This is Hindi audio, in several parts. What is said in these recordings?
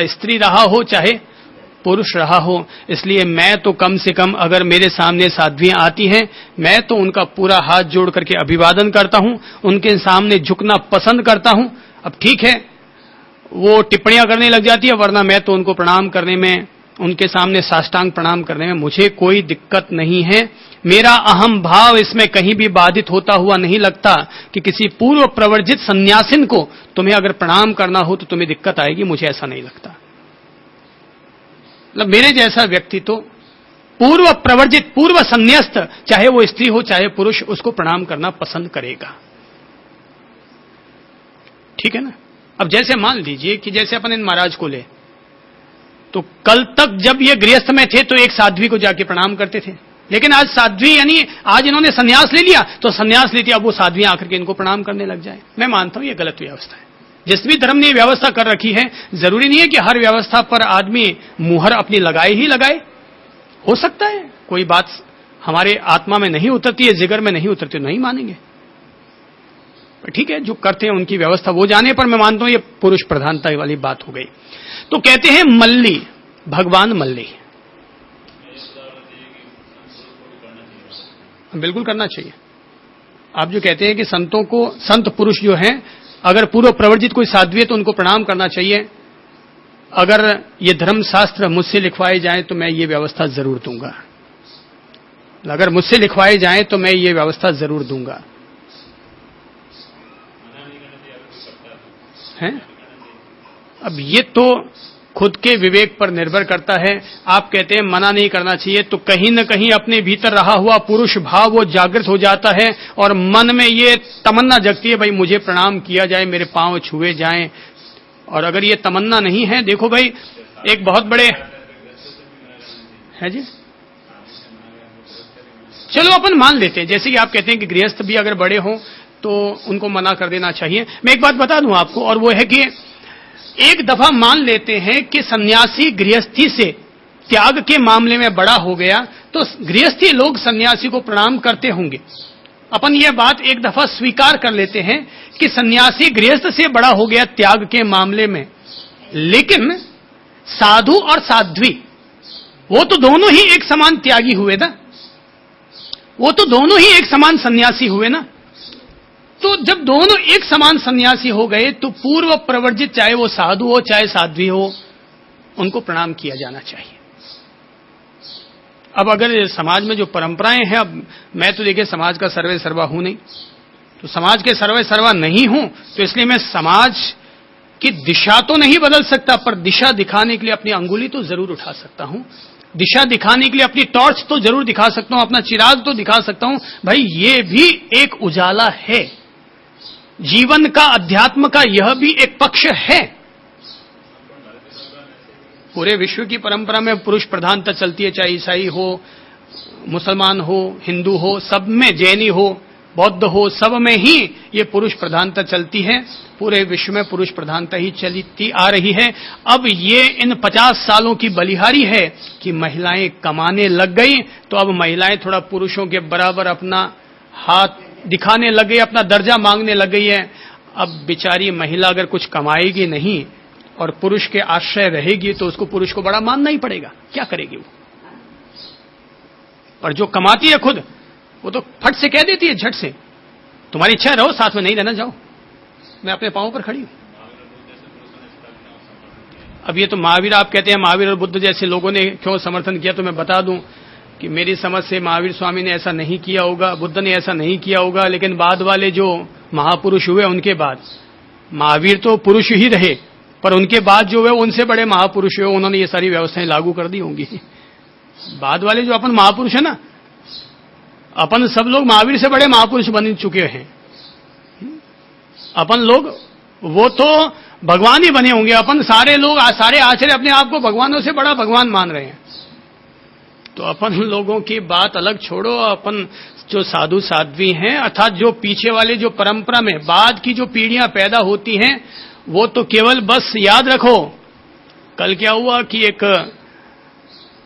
स्त्री रहा हो चाहे पुरुष रहा हो। इसलिए मैं तो कम से कम अगर मेरे सामने साध्वियां आती हैं, मैं तो उनका पूरा हाथ जोड़ करके अभिवादन करता हूं, उनके सामने झुकना पसंद करता हूं। अब ठीक है, वो टिप्पणियां करने लग जाती है, वरना मैं तो उनको प्रणाम करने में, उनके सामने साष्टांग प्रणाम करने में मुझे कोई दिक्कत नहीं है। मेरा अहम भाव इसमें कहीं भी बाधित होता हुआ नहीं लगता कि किसी पूर्व प्रवर्जित सन्यासिन को तुम्हें अगर प्रणाम करना हो तो तुम्हें दिक्कत आएगी, मुझे ऐसा नहीं लगता। मतलब मेरे जैसा व्यक्ति तो पूर्व प्रवर्जित, पूर्व संन्यास्त, चाहे वो स्त्री हो चाहे पुरुष, उसको प्रणाम करना पसंद करेगा। ठीक है ना। अब जैसे मान लीजिए कि जैसे अपन इन महाराज को ले, तो कल तक जब ये गृहस्थ में थे तो एक साध्वी को जाके प्रणाम करते थे, लेकिन आज साध्वी यानी आज इन्होंने संन्यास ले लिया, तो संन्यास लेती अब वो साध्वियां आकर के इनको प्रणाम करने लग जाए। मैं मानता हूं ये गलत व्यवस्था है। जिस भी धर्म ने व्यवस्था कर रखी है, जरूरी नहीं है कि हर व्यवस्था पर आदमी मुहर अपनी लगाए ही लगाए। हो सकता है कोई बात हमारे आत्मा में नहीं उतरती है, जिगर में नहीं उतरती, नहीं मानेंगे। ठीक है, जो करते हैं उनकी व्यवस्था वो जाने, पर मैं मानता हूं ये पुरुष प्रधानता वाली बात हो गई। तो कहते हैं मल्ली, भगवान मल्ली, बिल्कुल करना चाहिए। आप जो कहते हैं कि संतों को, संत पुरुष जो हैं, अगर पूर्व प्रवर्जित कोई साध्वी है तो उनको प्रणाम करना चाहिए। अगर ये धर्मशास्त्र मुझसे लिखवाए जाएं तो मैं ये व्यवस्था जरूर दूंगा। अगर मुझसे लिखवाए जाएं तो मैं ये व्यवस्था जरूर दूंगा। हैं? अब ये तो खुद के विवेक पर निर्भर करता है। आप कहते हैं मना नहीं करना चाहिए, तो कहीं न कहीं अपने भीतर रहा हुआ पुरुष भाव वो जागृत हो जाता है और मन में ये तमन्ना जगती है, भाई मुझे प्रणाम किया जाए, मेरे पांव छुए जाएं। और अगर ये तमन्ना नहीं है, देखो भाई एक बहुत बड़े है जी, चलो अपन मान लेते हैं, जैसे कि आप कहते हैं कि गृहस्थ भी अगर बड़े हों तो उनको मना कर देना चाहिए। मैं एक बात बता दूं आपको, और वो है कि एक दफा मान लेते हैं कि सन्यासी गृहस्थी से त्याग के मामले में बड़ा हो गया, तो गृहस्थी लोग सन्यासी को प्रणाम करते होंगे। अपन ये बात एक दफा स्वीकार कर लेते हैं कि सन्यासी गृहस्थ से बड़ा हो गया त्याग के मामले में, लेकिन साधु और साध्वी वो तो दोनों ही एक समान त्यागी हुए ना, वो तो दोनों ही एक समान सन्यासी हुए ना। तो जब दोनों एक समान सन्यासी हो गए तो पूर्व प्रवर्जित, चाहे वो साधु हो चाहे साध्वी हो, उनको प्रणाम किया जाना चाहिए। अब अगर समाज में जो परंपराएं हैं, अब मैं तो देखिए समाज का सर्वे सर्वा हूं नहीं, तो समाज के सर्वे सर्वा नहीं हूं, तो इसलिए मैं समाज की दिशा तो नहीं बदल सकता, पर दिशा दिखाने के लिए अपनी अंगुली तो जरूर उठा सकता हूं। दिशा दिखाने के लिए अपनी टॉर्च तो जरूर दिखा सकता हूं, अपना चिराग तो दिखा सकता हूं। भाई ये भी एक उजाला है, जीवन का, अध्यात्म का यह भी एक पक्ष है। पूरे विश्व की परंपरा में पुरुष प्रधानता चलती है, चाहे ईसाई हो, मुसलमान हो, हिंदू हो, सब में, जैनी हो, बौद्ध हो, सब में ही ये पुरुष प्रधानता चलती है। पूरे विश्व में पुरुष प्रधानता ही चलती आ रही है। अब ये इन 50 सालों की बलिहारी है कि महिलाएं कमाने लग गई, तो अब महिलाएं थोड़ा पुरुषों के बराबर अपना हाथ दिखाने लग गई, अपना दर्जा मांगने लग गई है। अब बेचारी महिला अगर कुछ कमाएगी नहीं और पुरुष के आश्रय रहेगी तो उसको पुरुष को बड़ा मानना ही पड़ेगा, क्या करेगी वो। और जो कमाती है खुद, वो तो फट से कह देती है झट से, तुम्हारी इच्छा रहो, साथ में नहीं रहना, जाओ, मैं अपने पांवों पर खड़ी हूं। अब ये तो महावीर, आप कहते हैं महावीर और बुद्ध जैसे लोगों ने क्यों समर्थन किया, तो मैं बता दूं कि मेरी समझ से महावीर स्वामी ने ऐसा नहीं किया होगा, बुद्ध ने ऐसा नहीं किया होगा, लेकिन बाद वाले जो महापुरुष हुए उनके बाद, महावीर तो पुरुष ही रहे, पर उनके बाद जो हुए उनसे बड़े महापुरुष हुए, उन्होंने ये सारी व्यवस्थाएं लागू कर दी होंगी। बाद वाले जो अपन महापुरुष है ना, अपन सब लोग महावीर से बड़े महापुरुष बन चुके हैं। अपन लोग वो तो भगवान ही बने होंगे, अपन सारे लोग, सारे आचार्य अपने आप को भगवानों से बड़ा भगवान मान रहे हैं। तो अपन लोगों की बात अलग छोड़ो, अपन जो साधु साध्वी हैं, अर्थात जो पीछे वाले जो परंपरा में बाद की जो पीढ़ियां पैदा होती हैं, वो तो केवल बस याद रखो, कल क्या हुआ कि एक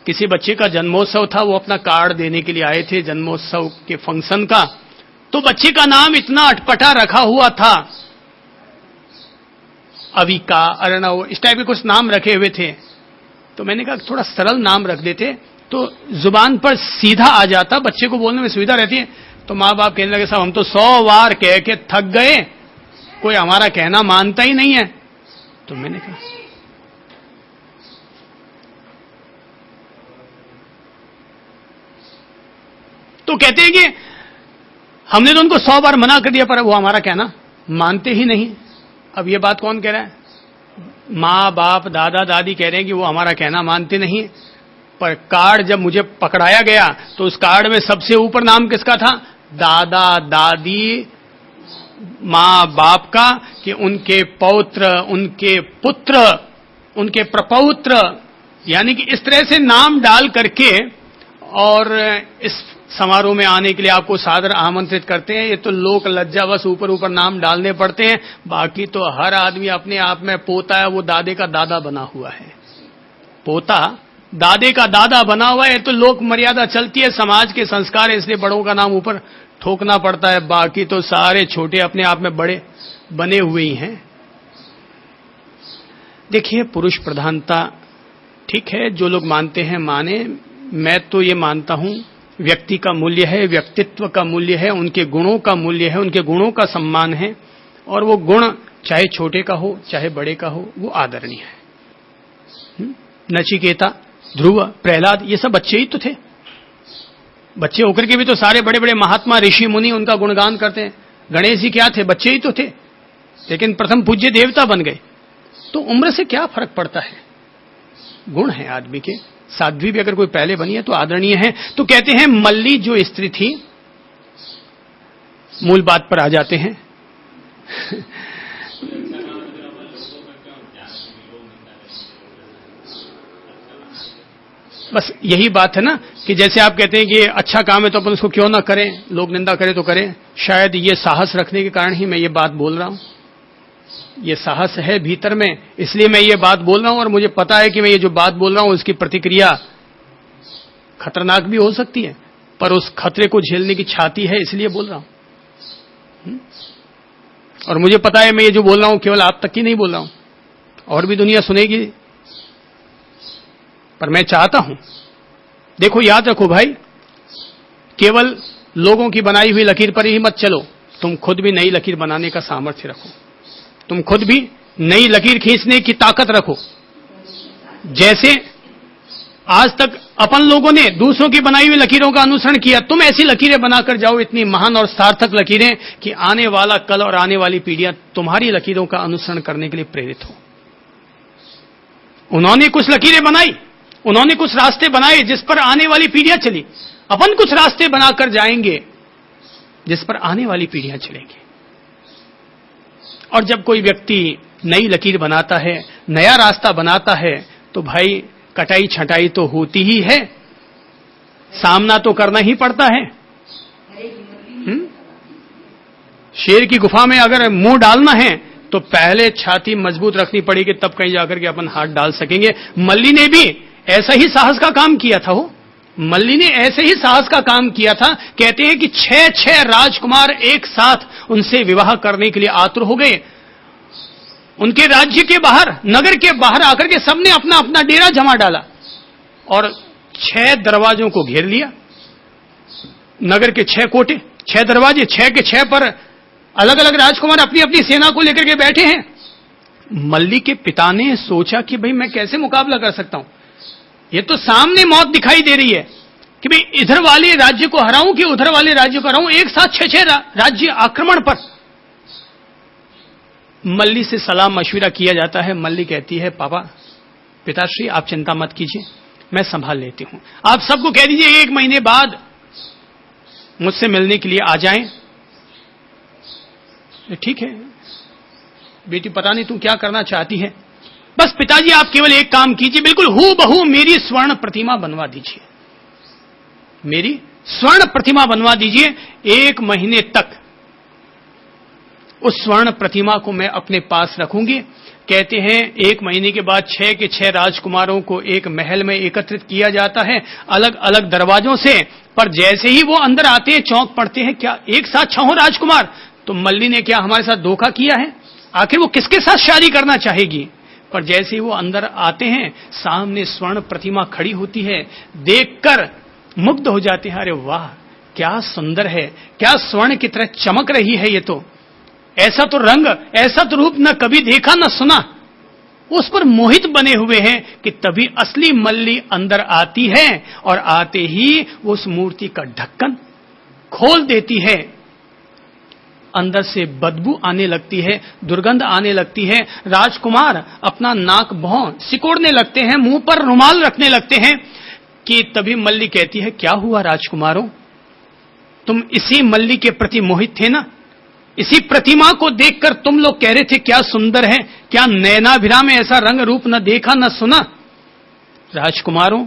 किसी बच्चे का जन्मोत्सव था, वो अपना कार्ड देने के लिए आए थे जन्मोत्सव के फंक्शन का, तो बच्चे का नाम इतना अटपटा रखा हुआ था अविका, अर्णव, इस टाइप के कुछ नाम रखे हुए थे। तो मैंने कहा थोड़ा सरल नाम रख देते तो जुबान पर सीधा आ जाता, बच्चे को बोलने में सुविधा रहती है। तो माँ बाप कहने लगे साहब हम तो 100 बार कह के थक गए, कोई हमारा कहना मानता ही नहीं है। तो मैंने कहा तो कहते हैं कि हमने तो उनको 100 बार मना कर दिया पर वो हमारा कहना मानते ही नहीं। अब ये बात कौन कह रहा है? माँ बाप दादा दादी कह रहे हैं कि वो हमारा कहना मानते नहीं। पर कार्ड जब मुझे पकड़ाया गया तो उस कार्ड में सबसे ऊपर नाम किसका था? दादा दादी माँ बाप का, कि उनके पौत्र, उनके पुत्र, उनके प्रपौत्र, यानी कि इस तरह से नाम डाल करके और इस समारोह में आने के लिए आपको सादर आमंत्रित करते हैं। ये तो लोक लज्जावश ऊपर ऊपर नाम डालने पड़ते हैं, बाकी तो हर आदमी अपने आप में पोता है वो दादे का दादा बना हुआ है। पोता दादे का दादा बना हुआ है तो लोक मर्यादा चलती है, समाज के संस्कार है, इसलिए बड़ों का नाम ऊपर ठोकना पड़ता है, बाकी तो सारे छोटे अपने आप में बड़े बने हुए ही हैं। देखिए पुरुष प्रधानता ठीक है, जो लोग मानते हैं माने, मैं तो ये मानता हूं व्यक्ति का मूल्य है, व्यक्तित्व का मूल्य है, उनके गुणों का मूल्य है, उनके गुणों का सम्मान है, और वो गुण चाहे छोटे का हो चाहे बड़े का हो वो आदरणीय है। नचिकेता, ध्रुव, प्रहलाद, ये सब बच्चे ही तो थे। बच्चे होकर के भी तो सारे बड़े बड़े महात्मा ऋषि मुनि उनका गुणगान करते हैं। गणेश जी क्या थे? बच्चे ही तो थे, लेकिन प्रथम पूज्य देवता बन गए। तो उम्र से क्या फर्क पड़ता है? गुण है आदमी के। साध्वी भी अगर कोई पहले बनी है तो आदरणीय है। तो कहते हैं मल्ली जो स्त्री थी, मूल बात पर आ जाते हैं। बस यही बात है ना कि जैसे आप कहते हैं कि अच्छा काम है तो अपन उसको क्यों ना करें, लोग निंदा करें तो करें। शायद ये साहस रखने के कारण ही मैं ये बात बोल रहा हूं। ये साहस है भीतर में, इसलिए मैं ये बात बोल रहा हूं, और मुझे पता है कि मैं ये जो बात बोल रहा हूं उसकी प्रतिक्रिया खतरनाक भी हो सकती है, पर उस खतरे को झेलने की छाती है, इसलिए बोल रहा हूं। और मुझे पता है मैं ये जो बोल रहा हूं केवल आप तक ही नहीं बोल रहा हूं, और भी दुनिया सुनेगी। पर मैं चाहता हूं, देखो याद रखो भाई, केवल लोगों की बनाई हुई लकीर पर ही मत चलो, तुम खुद भी नई लकीर बनाने का सामर्थ्य रखो, तुम खुद भी नई लकीर खींचने की ताकत रखो। जैसे आज तक अपन लोगों ने दूसरों की बनाई हुई लकीरों का अनुसरण किया, तुम ऐसी लकीरें बनाकर जाओ, इतनी महान और सार्थक लकीरें कि आने वाला कल और आने वाली पीढ़ियां तुम्हारी लकीरों का अनुसरण करने के लिए प्रेरित हो। उन्होंने कुछ लकीरें बनाई, उन्होंने कुछ रास्ते बनाए जिस पर आने वाली पीढ़ियां चली, अपन कुछ रास्ते बनाकर जाएंगे जिस पर आने वाली पीढ़ियां चलेंगी। और जब कोई व्यक्ति नई लकीर बनाता है, नया रास्ता बनाता है, तो भाई कटाई छटाई तो होती ही है, सामना तो करना ही पड़ता है। शेर की गुफा में अगर मुंह डालना है तो पहले छाती मजबूत रखनी पड़ेगी, तब कहीं जाकर के अपन हाथ डाल सकेंगे। मल्ली ने भी ऐसा ही साहस का काम किया था। वो मल्ली ने ऐसे ही साहस का काम किया था। कहते हैं कि 6 राजकुमार एक साथ उनसे विवाह करने के लिए आतुर हो गए। उनके राज्य के बाहर, नगर के बाहर आकर के सबने अपना अपना डेरा जमा डाला और 6 दरवाजों को घेर लिया। नगर के 6 कोटे, 6 दरवाजे, 6 के 6 पर अलग अलग राजकुमार अपनी अपनी सेना को लेकर के बैठे हैं। मल्ली के पिता ने सोचा कि भाई मैं कैसे मुकाबला कर सकता हूं, ये तो सामने मौत दिखाई दे रही है कि भाई इधर वाले राज्य को हराऊं कि उधर वाले राज्य को हराऊं, एक साथ 6 राज्य आक्रमण पर। मल्ली से सलाह मशविरा किया जाता है। मल्ली कहती है पापा, पिताश्री आप चिंता मत कीजिए, मैं संभाल लेती हूं। आप सबको कह दीजिए 1 महीने बाद मुझसे मिलने के लिए आ जाएं। ठीक है बेटी, पता नहीं तू क्या करना चाहती है, बस पिताजी आप केवल एक काम कीजिए, बिल्कुल हूबहू मेरी स्वर्ण प्रतिमा बनवा दीजिए, मेरी स्वर्ण प्रतिमा बनवा दीजिए। 1 महीने तक उस स्वर्ण प्रतिमा को मैं अपने पास रखूंगी। कहते हैं 1 महीने के बाद 6 के 6 राजकुमारों को एक महल में एकत्रित किया जाता है, अलग अलग दरवाजों से। पर जैसे ही वो अंदर आते हैं चौंक पड़ते हैं, क्या एक साथ 6 राजकुमार? तो मल्ली ने क्या हमारे साथ धोखा किया है? आखिर वो किसके साथ शादी करना चाहेगी? पर जैसे ही वो अंदर आते हैं, सामने स्वर्ण प्रतिमा खड़ी होती है, देखकर मुग्ध हो जाते हैं। अरे वाह, क्या सुंदर है, क्या स्वर्ण की तरह चमक रही है ये तो। ऐसा तो रंग, ऐसा तो रूप न कभी देखा न सुना। उस पर मोहित बने हुए हैं कि तभी असली मल्ली अंदर आती है और आते ही वो उस मूर्ति का ढक्कन खोल देती है। अंदर से बदबू आने लगती है, दुर्गंध आने लगती है। राजकुमार अपना नाक भौं सिकोड़ने लगते हैं, मुंह पर रुमाल रखने लगते हैं कि तभी मल्ली कहती है, क्या हुआ राजकुमारों, तुम इसी मल्ली के प्रति मोहित थे ना? इसी प्रतिमा को देखकर तुम लोग कह रहे थे क्या सुंदर है, क्या नैनाभिराम में ऐसा रंग रूप न देखा न सुना? राजकुमारों,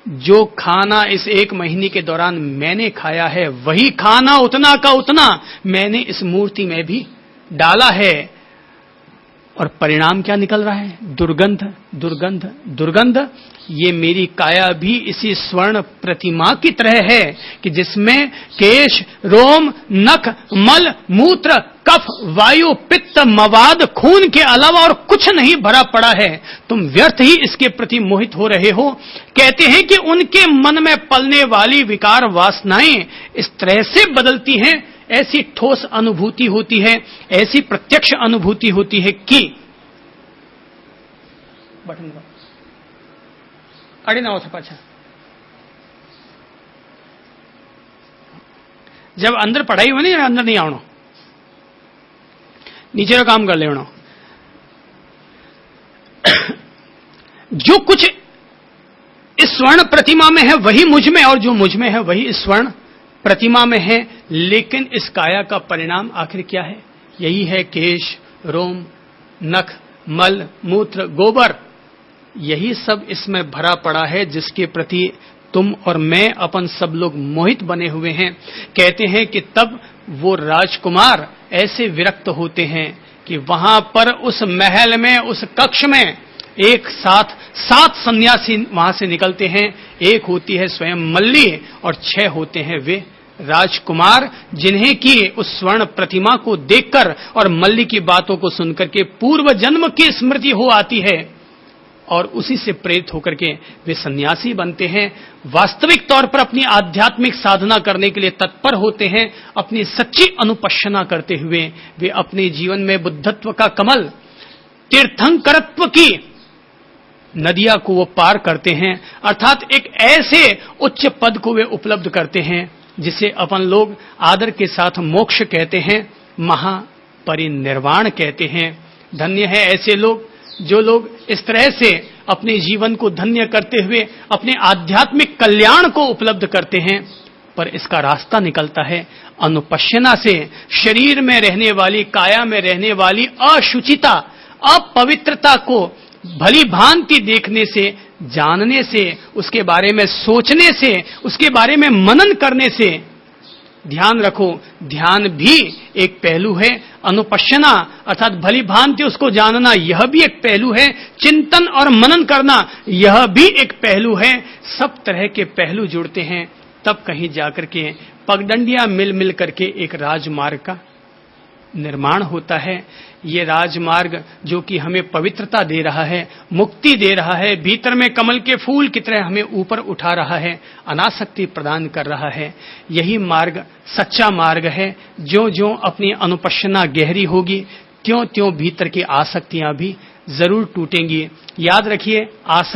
जो खाना इस 1 महीने के दौरान मैंने खाया है, वही खाना उतना का उतना मैंने इस मूर्ति में भी डाला है। और परिणाम क्या निकल रहा है? दुर्गंध, दुर्गंध, दुर्गंध। ये मेरी काया भी इसी स्वर्ण प्रतिमा की तरह है कि जिसमें केश, रोम, नख, मल, मूत्र, कफ, वायु, पित्त, मवाद, खून के अलावा और कुछ नहीं भरा पड़ा है। तुम व्यर्थ ही इसके प्रति मोहित हो रहे हो। कहते हैं कि उनके मन में पलने वाली विकार वासनाएं इस तरह से बदलती हैं, ऐसी ठोस अनुभूति होती है, ऐसी प्रत्यक्ष अनुभूति होती है कि बटन अड़े ना हो पाछा जब अंदर पढ़ाई हो नहीं, अंदर नहीं आवनो, नीचे का काम कर लेना। जो कुछ इस स्वर्ण प्रतिमा में है वही मुझ में, और जो मुझ में है वही इस स्वर्ण प्रतिमा में है। लेकिन इस काया का परिणाम आखिर क्या है? यही है केश, रोम, नख, मल, मूत्र, गोबर, यही सब इसमें भरा पड़ा है, जिसके प्रति तुम और मैं, अपन सब लोग मोहित बने हुए हैं। कहते हैं कि तब वो राजकुमार ऐसे विरक्त होते हैं कि वहां पर उस महल में, उस कक्ष में एक साथ 7 सन्यासी वहां से निकलते हैं। एक होती है स्वयं मल्ली और 6 होते हैं वे राजकुमार, जिन्हें की उस स्वर्ण प्रतिमा को देखकर और मल्ली की बातों को सुनकर के पूर्व जन्म की स्मृति हो आती है और उसी से प्रेरित होकर के वे सन्यासी बनते हैं। वास्तविक तौर पर अपनी आध्यात्मिक साधना करने के लिए तत्पर होते हैं। अपनी सच्ची अनुपश्यना करते हुए वे अपने जीवन में बुद्धत्व का कमल, तीर्थंकरत्व की नदियां को वो पार करते हैं, अर्थात एक ऐसे उच्च पद को वे उपलब्ध करते हैं जिसे अपन लोग आदर के साथ मोक्ष कहते हैं, महापरिनिर्वाण कहते हैं। धन्य है ऐसे लोग जो लोग इस तरह से अपने जीवन को धन्य करते हुए अपने आध्यात्मिक कल्याण को उपलब्ध करते हैं। पर इसका रास्ता निकलता है अनुपश्यना से, शरीर में रहने वाली, काया में रहने वाली अशुचिता, अपवित्रता को भली भांति देखने से, जानने से, उसके बारे में सोचने से, उसके बारे में मनन करने से। ध्यान रखो, ध्यान भी एक पहलू है, अनुपश्यना अर्थात भली भांति उसको जानना यह भी एक पहलू है, चिंतन और मनन करना यह भी एक पहलू है। सब तरह के पहलू जुड़ते हैं, तब कहीं जाकर के पगडंडियां मिल मिल करके एक राजमार्ग का निर्माण होता है। ये राजमार्ग जो कि हमें पवित्रता दे रहा है, मुक्ति दे रहा है, भीतर में कमल के फूल की तरह हमें ऊपर उठा रहा है, अनासक्ति प्रदान कर रहा है, यही मार्ग सच्चा मार्ग है। जो जो अपनी अनुपश्यना गहरी होगी, त्यों त्यों भीतर की आसक्तियां भी जरूर टूटेंगी। याद रखिए, आसक्ति